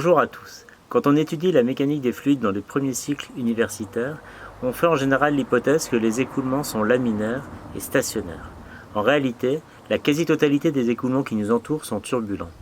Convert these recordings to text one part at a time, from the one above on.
Bonjour à tous. Quand on étudie la mécanique des fluides dans les premiers cycles universitaires, on fait en général l'hypothèse que les écoulements sont laminaires et stationnaires. En réalité, la quasi-totalité des écoulements qui nous entourent sont turbulents.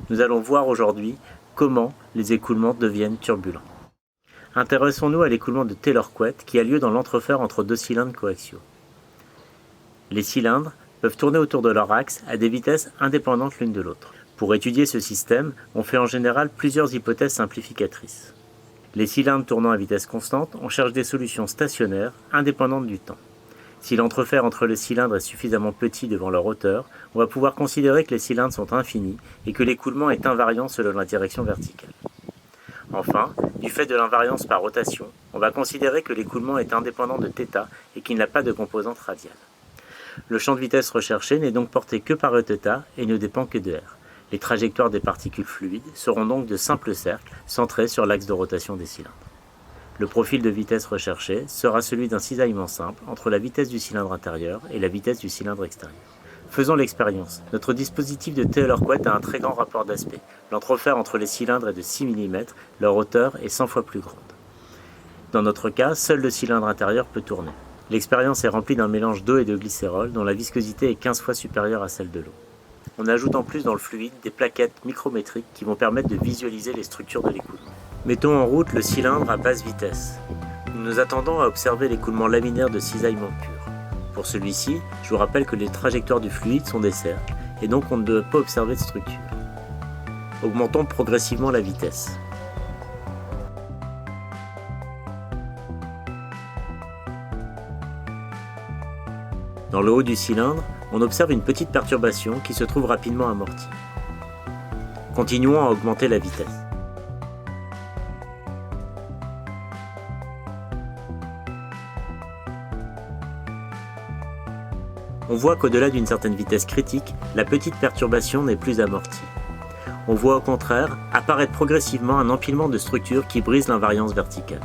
Nous allons voir aujourd'hui comment les écoulements deviennent turbulents. Intéressons-nous à l'écoulement de Taylor-Couette qui a lieu dans l'entrefer entre deux cylindres coaxiaux. Les cylindres peuvent tourner autour de leur axe à des vitesses indépendantes l'une de l'autre. Pour étudier ce système, on fait en général plusieurs hypothèses simplificatrices. Les cylindres tournant à vitesse constante, on cherche des solutions stationnaires, indépendantes du temps. Si l'entrefer entre les cylindres est suffisamment petit devant leur hauteur, on va pouvoir considérer que les cylindres sont infinis et que l'écoulement est invariant selon la direction verticale. Enfin, du fait de l'invariance par rotation, on va considérer que l'écoulement est indépendant de θ et qu'il n'a pas de composante radiale. Le champ de vitesse recherché n'est donc porté que par Eθ et ne dépend que de R. Les trajectoires des particules fluides seront donc de simples cercles centrés sur l'axe de rotation des cylindres. Le profil de vitesse recherché sera celui d'un cisaillement simple entre la vitesse du cylindre intérieur et la vitesse du cylindre extérieur. Faisons l'expérience. Notre dispositif de Taylor-Couette a un très grand rapport d'aspect. L'entrefer entre les cylindres est de 6 mm, leur hauteur est 100 fois plus grande. Dans notre cas, seul le cylindre intérieur peut tourner. L'expérience est remplie d'un mélange d'eau et de glycérol dont la viscosité est 15 fois supérieure à celle de l'eau. On ajoute en plus dans le fluide des plaquettes micrométriques qui vont permettre de visualiser les structures de l'écoulement. Mettons en route le cylindre à basse vitesse. Nous nous attendons à observer l'écoulement laminaire de cisaillement pur. Pour celui-ci, je vous rappelle que les trajectoires du fluide sont des cercles, et donc on ne doit pas observer de structure. Augmentons progressivement la vitesse. Dans le haut du cylindre, on observe une petite perturbation qui se trouve rapidement amortie. Continuons à augmenter la vitesse. On voit qu'au-delà d'une certaine vitesse critique, la petite perturbation n'est plus amortie. On voit au contraire apparaître progressivement un empilement de structures qui brisent l'invariance verticale.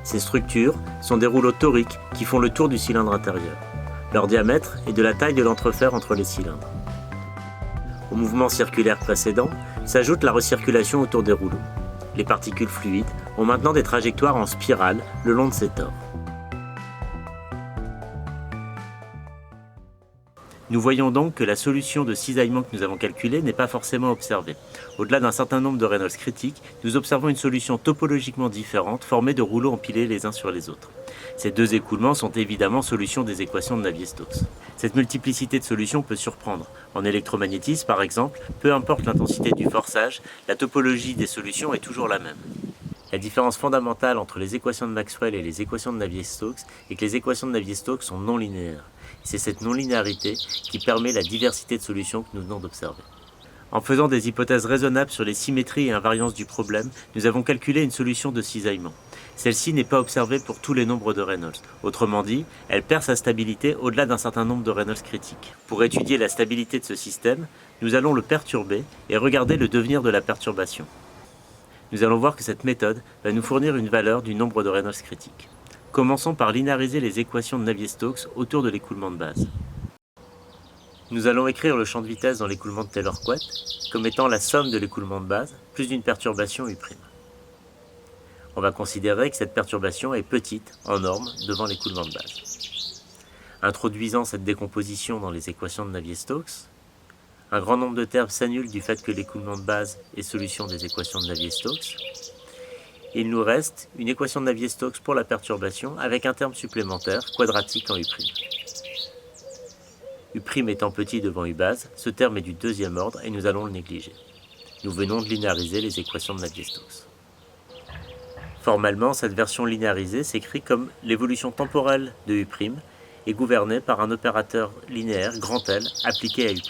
Ces structures sont des rouleaux toriques qui font le tour du cylindre intérieur. Leur diamètre est de la taille de l'entrefer entre les cylindres. Au mouvement circulaire précédent s'ajoute la recirculation autour des rouleaux. Les particules fluides ont maintenant des trajectoires en spirale le long de ces tores. Nous voyons donc que la solution de cisaillement que nous avons calculée n'est pas forcément observée. Au-delà d'un certain nombre de Reynolds critiques, nous observons une solution topologiquement différente formée de rouleaux empilés les uns sur les autres. Ces deux écoulements sont évidemment solutions des équations de Navier-Stokes. Cette multiplicité de solutions peut surprendre. En électromagnétisme, par exemple, peu importe l'intensité du forçage, la topologie des solutions est toujours la même. La différence fondamentale entre les équations de Maxwell et les équations de Navier-Stokes est que les équations de Navier-Stokes sont non linéaires. C'est cette non-linéarité qui permet la diversité de solutions que nous venons d'observer. En faisant des hypothèses raisonnables sur les symétries et invariances du problème, nous avons calculé une solution de cisaillement. Celle-ci n'est pas observée pour tous les nombres de Reynolds. Autrement dit, elle perd sa stabilité au-delà d'un certain nombre de Reynolds critiques. Pour étudier la stabilité de ce système, nous allons le perturber et regarder le devenir de la perturbation. Nous allons voir que cette méthode va nous fournir une valeur du nombre de Reynolds critiques. Commençons par linéariser les équations de Navier-Stokes autour de l'écoulement de base. Nous allons écrire le champ de vitesse dans l'écoulement de Taylor-Couette comme étant la somme de l'écoulement de base plus une perturbation U'. On va considérer que cette perturbation est petite en norme devant l'écoulement de base. Introduisant cette décomposition dans les équations de Navier-Stokes, un grand nombre de termes s'annulent du fait que l'écoulement de base est solution des équations de Navier-Stokes. Il nous reste une équation de Navier-Stokes pour la perturbation avec un terme supplémentaire quadratique en U'. U' étant petit devant U base, ce terme est du deuxième ordre et nous allons le négliger. Nous venons de linéariser les équations de Navier-Stokes. Formellement, cette version linéarisée s'écrit comme l'évolution temporelle de U' est gouvernée par un opérateur linéaire grand L appliqué à U'.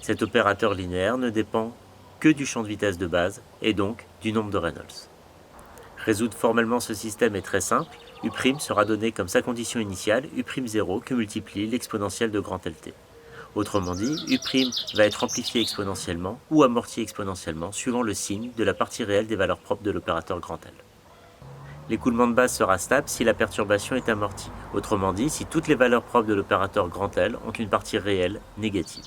Cet opérateur linéaire ne dépend que du champ de vitesse de base et donc du nombre de Reynolds. Résoudre formellement ce système est très simple. U' sera donné comme sa condition initiale U'0 que multiplie l'exponentielle de grand Lt. Autrement dit, U' va être amplifié exponentiellement ou amorti exponentiellement suivant le signe de la partie réelle des valeurs propres de l'opérateur grand L. L'écoulement de base sera stable si la perturbation est amortie. Autrement dit, si toutes les valeurs propres de l'opérateur grand L ont une partie réelle négative.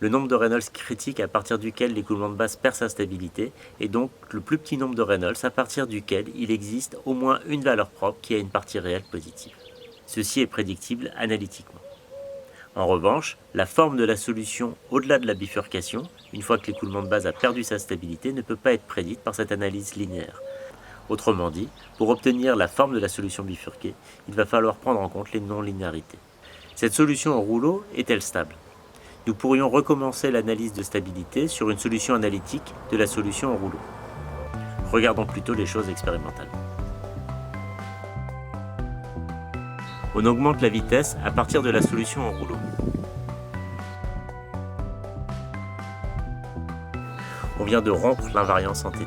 le nombre de Reynolds critique à partir duquel l'écoulement de base perd sa stabilité est donc le plus petit nombre de Reynolds à partir duquel il existe au moins une valeur propre qui a une partie réelle positive. Ceci est prédictible analytiquement. En revanche, la forme de la solution au-delà de la bifurcation, une fois que l'écoulement de base a perdu sa stabilité, ne peut pas être prédite par cette analyse linéaire. Autrement dit, pour obtenir la forme de la solution bifurquée, il va falloir prendre en compte les non-linéarités. Cette solution en rouleau est-elle stable ? Nous pourrions recommencer l'analyse de stabilité sur une solution analytique de la solution en rouleau. Regardons plutôt les choses expérimentalement. On augmente la vitesse à partir de la solution en rouleau. On vient de rompre l'invariance en θ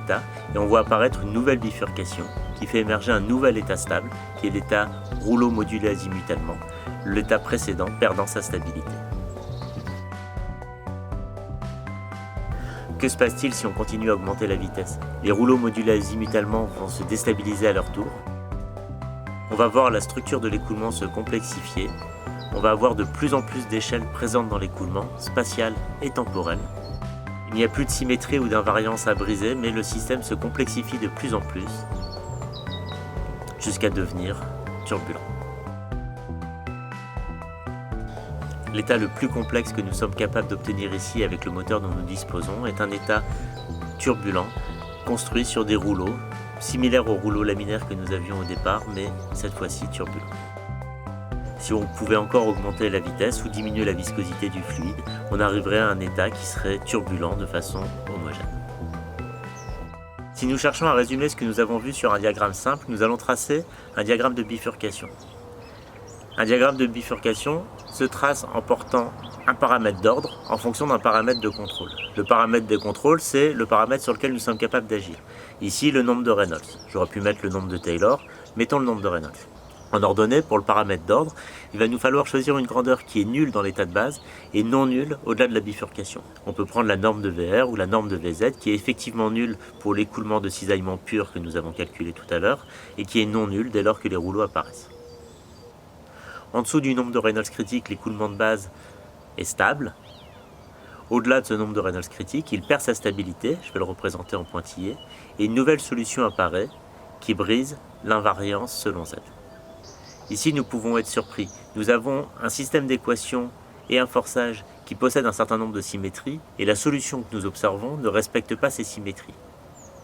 et on voit apparaître une nouvelle bifurcation qui fait émerger un nouvel état stable qui est l'état rouleau modulé azimutalement, l'état précédent perdant sa stabilité. Que se passe-t-il si on continue à augmenter la vitesse ? Les rouleaux modulés azimutalement vont se déstabiliser à leur tour. On va voir la structure de l'écoulement se complexifier. On va avoir de plus en plus d'échelles présentes dans l'écoulement, spatiales et temporelles. Il n'y a plus de symétrie ou d'invariance à briser, mais le système se complexifie de plus en plus, jusqu'à devenir turbulent. L'état le plus complexe que nous sommes capables d'obtenir ici avec le moteur dont nous disposons est un état turbulent, construit sur des rouleaux, similaires aux rouleaux laminaires que nous avions au départ, mais cette fois-ci turbulents. Si on pouvait encore augmenter la vitesse ou diminuer la viscosité du fluide, on arriverait à un état qui serait turbulent de façon homogène. Si nous cherchons à résumer ce que nous avons vu sur un diagramme simple, nous allons tracer un diagramme de bifurcation. Un diagramme de bifurcation se trace en portant un paramètre d'ordre en fonction d'un paramètre de contrôle. Le paramètre de contrôle, c'est le paramètre sur lequel nous sommes capables d'agir. Ici, le nombre de Reynolds. J'aurais pu mettre le nombre de Taylor, mettons le nombre de Reynolds. En ordonnée, pour le paramètre d'ordre, il va nous falloir choisir une grandeur qui est nulle dans l'état de base et non nulle au-delà de la bifurcation. On peut prendre la norme de VR ou la norme de VZ qui est effectivement nulle pour l'écoulement de cisaillement pur que nous avons calculé tout à l'heure et qui est non nulle dès lors que les rouleaux apparaissent. En dessous du nombre de Reynolds critique, l'écoulement de base est stable. Au-delà de ce nombre de Reynolds critique, il perd sa stabilité, je vais le représenter en pointillé, et une nouvelle solution apparaît qui brise l'invariance selon Z. Ici, nous pouvons être surpris. Nous avons un système d'équations et un forçage qui possède un certain nombre de symétries, et la solution que nous observons ne respecte pas ces symétries.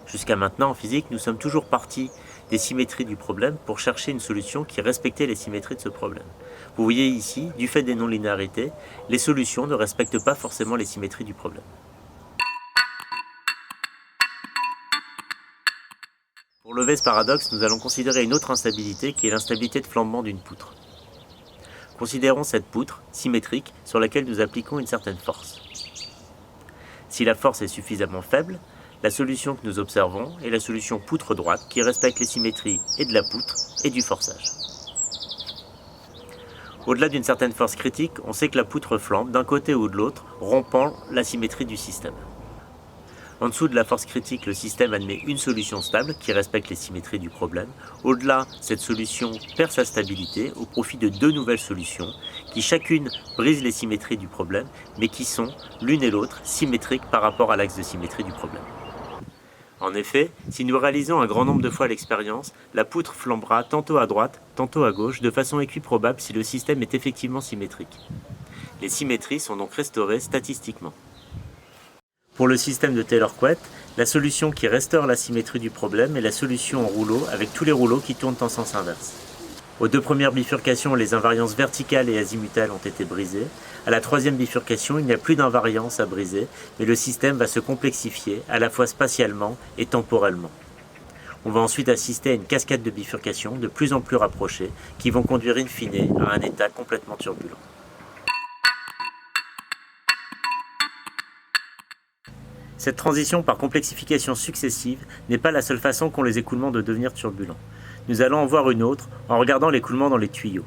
Jusqu'à maintenant, en physique, nous sommes toujours partis des symétries du problème pour chercher une solution qui respectait les symétries de ce problème. Vous voyez ici, du fait des non-linéarités, les solutions ne respectent pas forcément les symétries du problème. Pour lever ce paradoxe, nous allons considérer une autre instabilité qui est l'instabilité de flambement d'une poutre. Considérons cette poutre symétrique sur laquelle nous appliquons une certaine force. Si la force est suffisamment faible, la solution que nous observons est la solution poutre droite qui respecte les symétries et de la poutre et du forçage. Au-delà d'une certaine force critique, on sait que la poutre flambe d'un côté ou de l'autre, rompant la symétrie du système. En dessous de la force critique, le système admet une solution stable qui respecte les symétries du problème. Au-delà, cette solution perd sa stabilité au profit de deux nouvelles solutions qui chacune brisent les symétries du problème, mais qui sont, l'une et l'autre, symétriques par rapport à l'axe de symétrie du problème. En effet, si nous réalisons un grand nombre de fois l'expérience, la poutre flambera tantôt à droite, tantôt à gauche, de façon équiprobable si le système est effectivement symétrique. Les symétries sont donc restaurées statistiquement. Pour le système de Taylor-Couette, la solution qui restaure la symétrie du problème est la solution en rouleau avec tous les rouleaux qui tournent en sens inverse. Aux deux premières bifurcations, les invariances verticales et azimutales ont été brisées. À la troisième bifurcation, il n'y a plus d'invariance à briser, mais le système va se complexifier à la fois spatialement et temporellement. On va ensuite assister à une cascade de bifurcations de plus en plus rapprochées qui vont conduire in fine à un état complètement turbulent. Cette transition par complexification successive n'est pas la seule façon qu'ont les écoulements de devenir turbulents. Nous allons en voir une autre en regardant l'écoulement dans les tuyaux.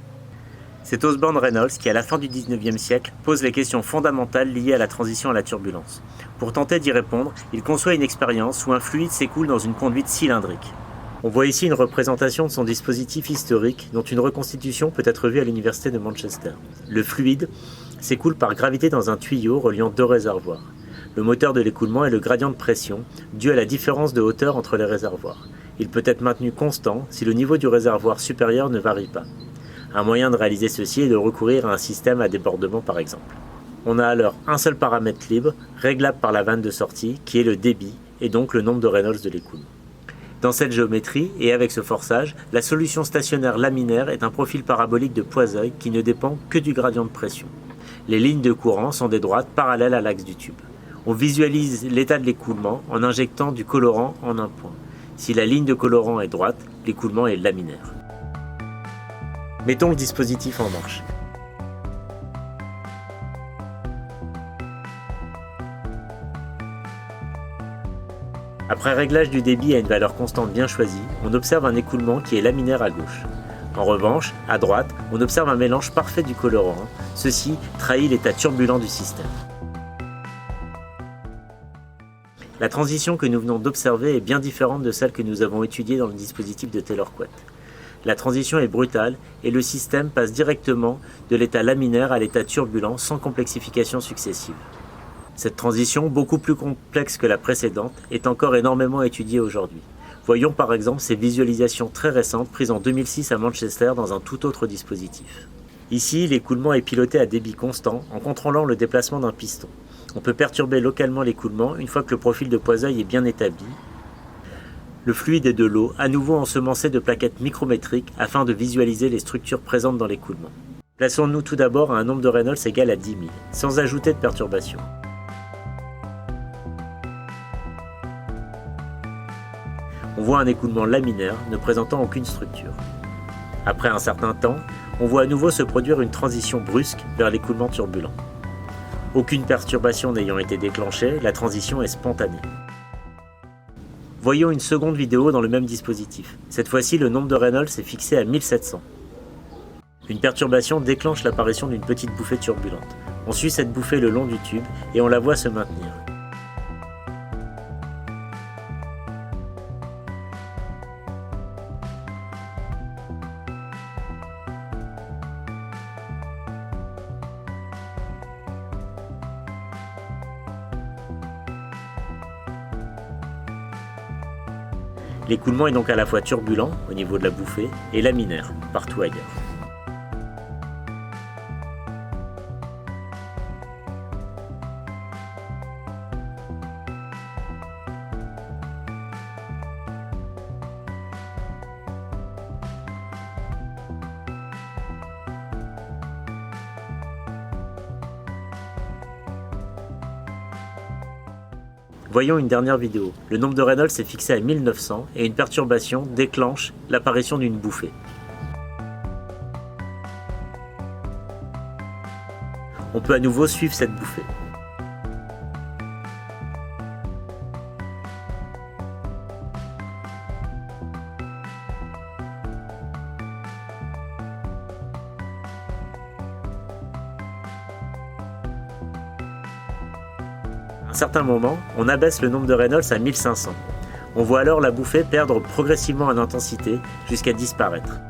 C'est Osborne Reynolds qui, à la fin du XIXe siècle, pose les questions fondamentales liées à la transition à la turbulence. Pour tenter d'y répondre, il conçoit une expérience où un fluide s'écoule dans une conduite cylindrique. On voit ici une représentation de son dispositif historique dont une reconstitution peut être vue à l'université de Manchester. Le fluide s'écoule par gravité dans un tuyau reliant deux réservoirs. Le moteur de l'écoulement est le gradient de pression, dû à la différence de hauteur entre les réservoirs. Il peut être maintenu constant si le niveau du réservoir supérieur ne varie pas. Un moyen de réaliser ceci est de recourir à un système à débordement par exemple. On a alors un seul paramètre libre, réglable par la vanne de sortie, qui est le débit, et donc le nombre de Reynolds de l'écoulement. Dans cette géométrie, et avec ce forçage, la solution stationnaire laminaire est un profil parabolique de Poiseuille qui ne dépend que du gradient de pression. Les lignes de courant sont des droites parallèles à l'axe du tube. On visualise l'état de l'écoulement en injectant du colorant en un point. Si la ligne de colorant est droite, l'écoulement est laminaire. Mettons le dispositif en marche. Après réglage du débit à une valeur constante bien choisie, on observe un écoulement qui est laminaire à gauche. En revanche, à droite, on observe un mélange parfait du colorant. Ceci trahit l'état turbulent du système. La transition que nous venons d'observer est bien différente de celle que nous avons étudiée dans le dispositif de Taylor-Couette. La transition est brutale et le système passe directement de l'état laminaire à l'état turbulent sans complexification successive. Cette transition, beaucoup plus complexe que la précédente, est encore énormément étudiée aujourd'hui. Voyons par exemple ces visualisations très récentes prises en 2006 à Manchester dans un tout autre dispositif. Ici, l'écoulement est piloté à débit constant en contrôlant le déplacement d'un piston. On peut perturber localement l'écoulement une fois que le profil de Poiseuille est bien établi. Le fluide est de l'eau, à nouveau ensemencé de plaquettes micrométriques afin de visualiser les structures présentes dans l'écoulement. Plaçons-nous tout d'abord à un nombre de Reynolds égal à 10 000, sans ajouter de perturbation. On voit un écoulement laminaire ne présentant aucune structure. Après un certain temps, on voit à nouveau se produire une transition brusque vers l'écoulement turbulent. Aucune perturbation n'ayant été déclenchée, la transition est spontanée. Voyons une seconde vidéo dans le même dispositif. Cette fois-ci, le nombre de Reynolds est fixé à 1700. Une perturbation déclenche l'apparition d'une petite bouffée turbulente. On suit cette bouffée le long du tube et on la voit se maintenir. L'écoulement est donc à la fois turbulent, au niveau de la bouffée, et laminaire, partout ailleurs. Voyons une dernière vidéo. Le nombre de Reynolds est fixé à 1900 et une perturbation déclenche l'apparition d'une bouffée. On peut à nouveau suivre cette bouffée. À un certain moment, on abaisse le nombre de Reynolds à 1500. On voit alors la bouffée perdre progressivement en intensité jusqu'à disparaître.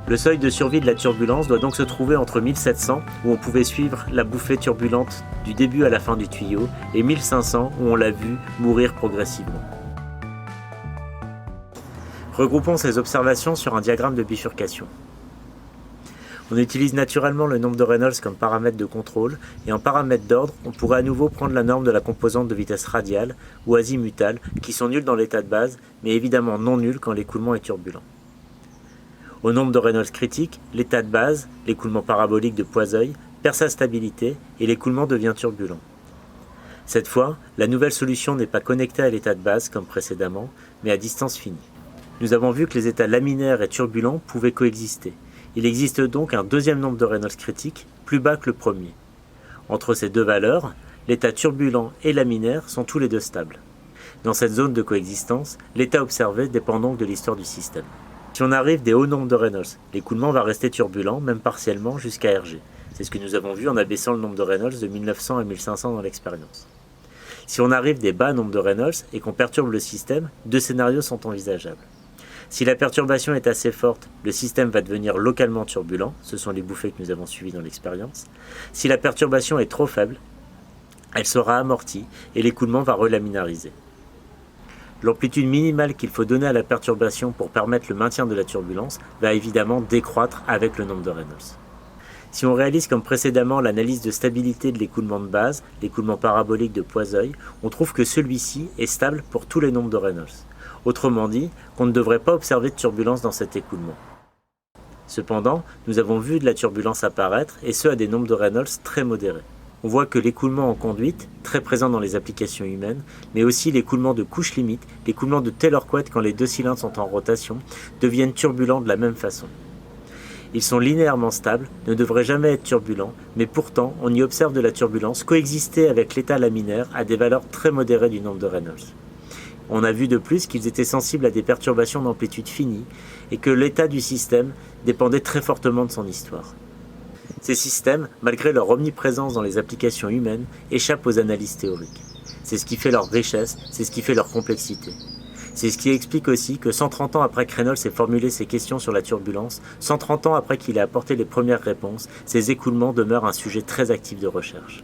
Le seuil de survie de la turbulence doit donc se trouver entre 1700, où on pouvait suivre la bouffée turbulente du début à la fin du tuyau, et 1500, où on l'a vu mourir progressivement. Regroupons ces observations sur un diagramme de bifurcation. On utilise naturellement le nombre de Reynolds comme paramètre de contrôle, et en paramètre d'ordre, on pourrait à nouveau prendre la norme de la composante de vitesse radiale ou azimutale, qui sont nulles dans l'état de base, mais évidemment non nulles quand l'écoulement est turbulent. Au nombre de Reynolds critique, l'état de base, l'écoulement parabolique de Poiseuille, perd sa stabilité et l'écoulement devient turbulent. Cette fois, la nouvelle solution n'est pas connectée à l'état de base comme précédemment, mais à distance finie. Nous avons vu que les états laminaires et turbulents pouvaient coexister. Il existe donc un deuxième nombre de Reynolds critique, plus bas que le premier. Entre ces deux valeurs, l'état turbulent et laminaire sont tous les deux stables. Dans cette zone de coexistence, l'état observé dépend donc de l'histoire du système. Si on arrive des hauts nombres de Reynolds, l'écoulement va rester turbulent, même partiellement, jusqu'à Rg. C'est ce que nous avons vu en abaissant le nombre de Reynolds de 1900 à 1500 dans l'expérience. Si on arrive des bas nombres de Reynolds et qu'on perturbe le système, deux scénarios sont envisageables. Si la perturbation est assez forte, le système va devenir localement turbulent, ce sont les bouffées que nous avons suivies dans l'expérience. Si la perturbation est trop faible, elle sera amortie et l'écoulement va relaminariser. L'amplitude minimale qu'il faut donner à la perturbation pour permettre le maintien de la turbulence va évidemment décroître avec le nombre de Reynolds. Si on réalise comme précédemment l'analyse de stabilité de l'écoulement de base, l'écoulement parabolique de Poiseuille, on trouve que celui-ci est stable pour tous les nombres de Reynolds. Autrement dit, qu'on ne devrait pas observer de turbulence dans cet écoulement. Cependant, nous avons vu de la turbulence apparaître, et ce à des nombres de Reynolds très modérés. On voit que l'écoulement en conduite, très présent dans les applications humaines, mais aussi l'écoulement de couche limite, l'écoulement de Taylor-Couette quand les deux cylindres sont en rotation, deviennent turbulents de la même façon. Ils sont linéairement stables, ne devraient jamais être turbulents, mais pourtant on y observe de la turbulence coexister avec l'état laminaire à des valeurs très modérées du nombre de Reynolds. On a vu de plus qu'ils étaient sensibles à des perturbations d'amplitude finie et que l'état du système dépendait très fortement de son histoire. Ces systèmes, malgré leur omniprésence dans les applications humaines, échappent aux analyses théoriques. C'est ce qui fait leur richesse, c'est ce qui fait leur complexité. C'est ce qui explique aussi que 130 ans après que Reynolds ait formulé ses questions sur la turbulence, 130 ans après qu'il ait apporté les premières réponses, ces écoulements demeurent un sujet très actif de recherche.